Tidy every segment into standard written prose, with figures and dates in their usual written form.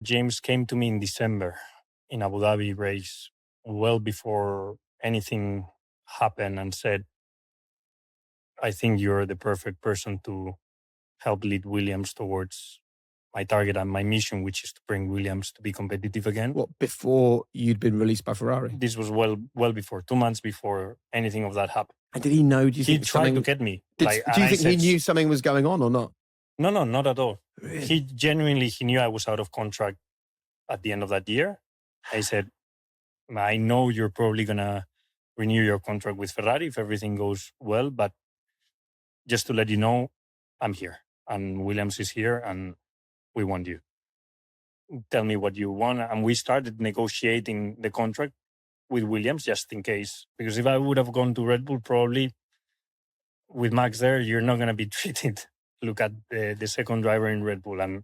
James came to me in December in Abu Dhabi race, well before anything happened, and said, I think you're the perfect person to help lead Williams towards my target and my mission, which is to bring Williams to be competitive again. What, before you'd been released by Ferrari? This was well before, 2 months before anything of that happened. And did he know? Do you He think tried to get me. do you think he knew something was going on or not? No, not at all. Really? He knew I was out of contract at the end of that year. I said, I know you're probably going to renew your contract with Ferrari if everything goes well, but just to let you know, I'm here and Williams is here and we want you. Tell me what you want. And we started negotiating the contract with Williams just in case. Because if I would have gone to Red Bull, probably with Max there, you're not going to be treated. Look at the second driver in Red Bull and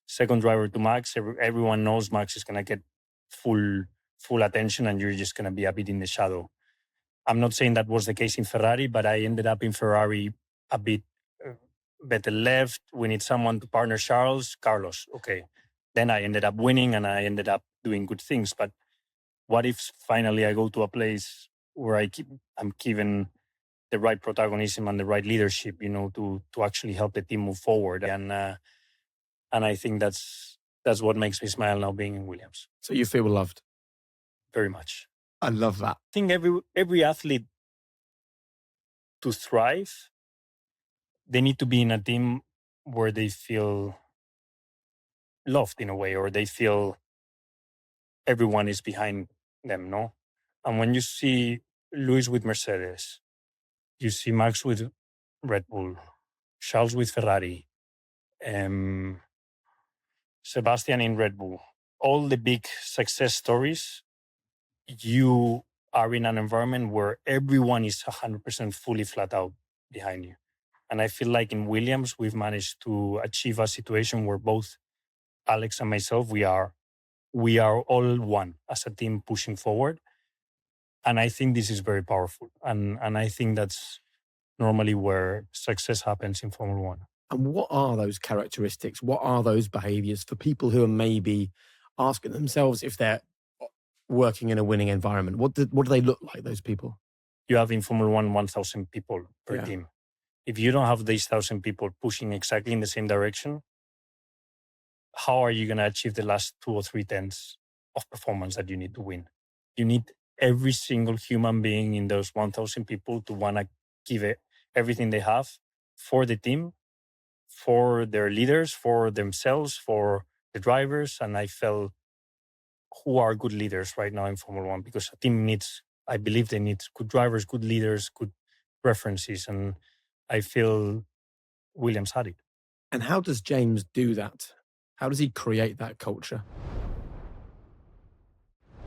second driver to Max. Everyone knows Max is going to get full attention and you're just going to be a bit in the shadow. I'm not saying that was the case in Ferrari, but I ended up in Ferrari a bit better left. We need someone to partner Carlos. Okay. Then I ended up winning and I ended up doing good things. But what if finally I go to a place where I'm given the right protagonism and the right leadership, to actually help the team move forward. And I think that's what makes me smile now being in Williams. So you feel loved? Very much. I love that. I think every athlete, to thrive, they need to be in a team where they feel loved in a way, or they feel everyone is behind them, no? And when you see Lewis with Mercedes, you see Max with Red Bull, Charles with Ferrari, Sebastian in Red Bull, all the big success stories, you are in an environment where everyone is 100% fully flat out behind you. And I feel like in Williams, we've managed to achieve a situation where both Alex and myself, we are all one as a team pushing forward. And I think this is very powerful. And I think that's normally where success happens in Formula One. And what are those characteristics? What are those behaviors for people who are maybe asking themselves if they're working in a winning environment? What do they look like, those people? You have in Formula One 1,000 people per team. If you don't have these 1,000 people pushing exactly in the same direction, how are you going to achieve the last 2 or 3 tenths of performance that you need to win? You need every single human being in those 1,000 people to want to give it everything they have for the team, for their leaders, for themselves, for the drivers. And I felt who are good leaders right now in Formula One, because a team I believe they need good drivers, good leaders, good references. And I feel Williams had it. And how does James do that? How does he create that culture?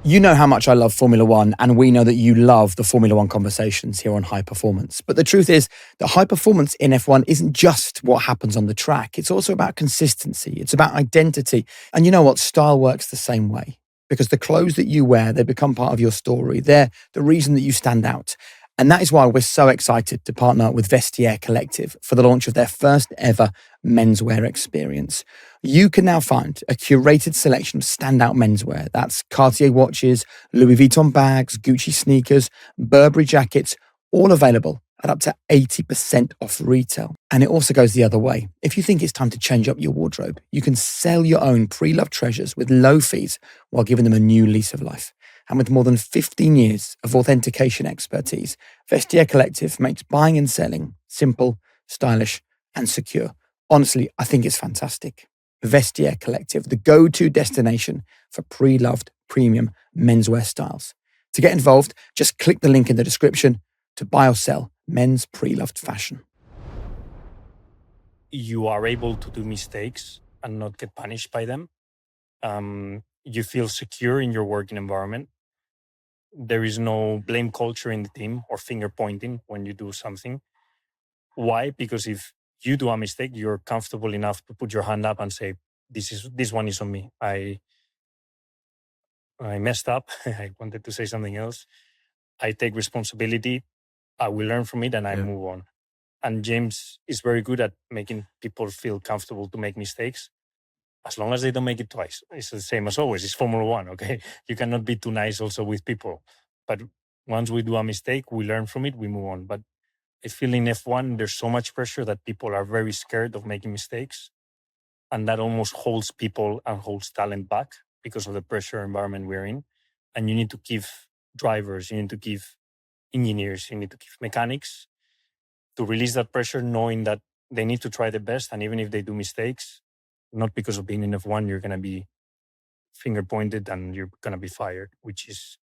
You know how much I love Formula One, and we know that you love the Formula One conversations here on High Performance. But the truth is that high performance in F1 isn't just what happens on the track. It's also about consistency. It's about identity. And you know what? Style works the same way, because the clothes that you wear, they become part of your story. They're the reason that you stand out. And that is why we're so excited to partner with Vestiaire Collective for the launch of their first ever menswear experience. You can now find a curated selection of standout menswear. That's Cartier watches, Louis Vuitton bags, Gucci sneakers, Burberry jackets, all available at up to 80% off retail. And it also goes the other way. If you think it's time to change up your wardrobe, you can sell your own pre-loved treasures with low fees while giving them a new lease of life. And with more than 15 years of authentication expertise, Vestiaire Collective makes buying and selling simple, stylish, and secure. Honestly, I think it's fantastic. Vestiaire Collective, the go-to destination for pre-loved premium menswear styles. To get involved, just click the link in the description to buy or sell men's pre-loved fashion. You are able to do mistakes and not get punished by them. You feel secure in your working environment. There is no blame culture in the team or finger pointing when you do something. Why? Because if you do a mistake, you're comfortable enough to put your hand up and say, this one is on me. I messed up. I wanted to say something else. I take responsibility. I will learn from it and I move on. And James is very good at making people feel comfortable to make mistakes. as long as they don't make it twice. It's the same as always. It's Formula One, okay? You cannot be too nice also with people. But once we do a mistake, we learn from it, we move on. But I feel in F1, there's so much pressure that people are very scared of making mistakes. And that almost holds people and holds talent back because of the pressure environment we're in. And you need to give drivers, you need to give engineers, you need to give mechanics to release that pressure, knowing that they need to try the best. And even if they do mistakes, not because of being in F1, you're going to be finger pointed and you're going to be fired, which is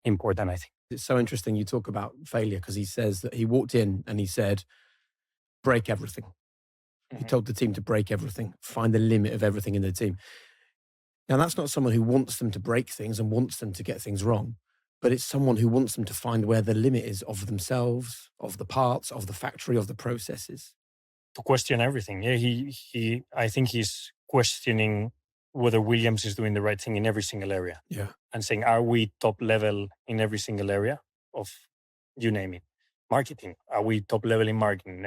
important, I think. It's so interesting you talk about failure, because he says that he walked in and he said, break everything. He told the team to break everything, find the limit of everything in the team. Now, that's not someone who wants them to break things and wants them to get things wrong, but it's someone who wants them to find where the limit is of themselves, of the parts, of the factory, of the processes. To question everything. Yeah, I think he's questioning whether Williams is doing the right thing in every single area. Yeah. And saying, are we top level in every single area of, you name it, marketing? Are we top level in marketing?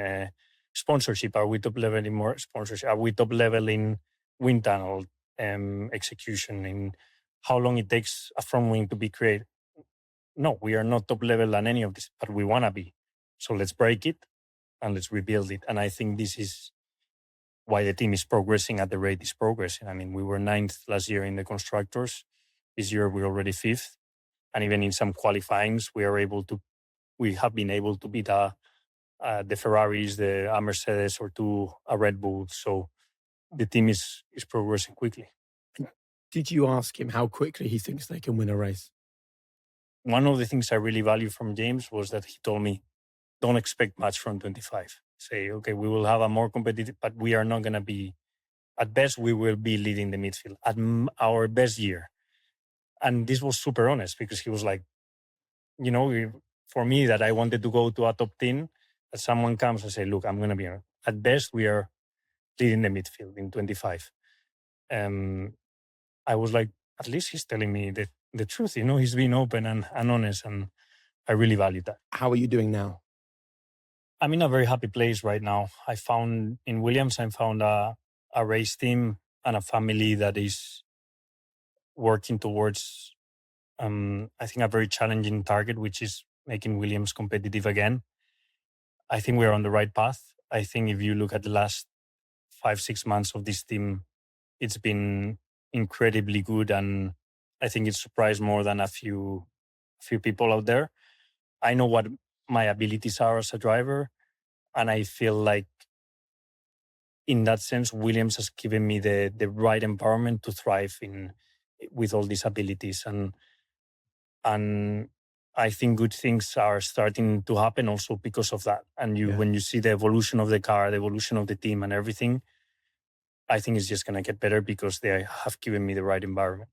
Sponsorship? Are we top level in more sponsorship? Are we top level in wind tunnel execution? In how long it takes a front wing to be created? No, we are not top level on any of this, but we want to be. So let's break it and let's rebuild it. And I think this is why the team is progressing at the rate it's progressing. I mean, we were 9th last year in the constructors. This year we're already 5th. And even in some qualifyings, we have been able to beat the Ferraris, a Mercedes, or a Red Bull. So the team is progressing quickly. Did you ask him how quickly he thinks they can win a race? One of the things I really value from James was that he told me, don't expect much from 25. Say, okay, we will have a more competitive, but we are not going to be, at best, we will be leading the midfield at our best year. And this was super honest, because he was like, for me, that I wanted to go to a top 10, that someone comes and say, look, I'm going to be, at best, we are leading the midfield in 25. I was like, at least he's telling me the truth. He's being open and honest, and I really value that. How are you doing now? I'm in a very happy place right now. In Williams, I found a race team and a family that is working towards, I think, a very challenging target, which is making Williams competitive again. I think we're on the right path. I think if you look at the last 5-6 months of this team, it's been incredibly good, and I think it surprised more than a few people out there. I know what my abilities are as a driver, and I feel like in that sense, Williams has given me the right environment to thrive with all these abilities, and I think good things are starting to happen also because of that. And when you see the evolution of the car, the evolution of the team and everything, I think it's just going to get better because they have given me the right environment.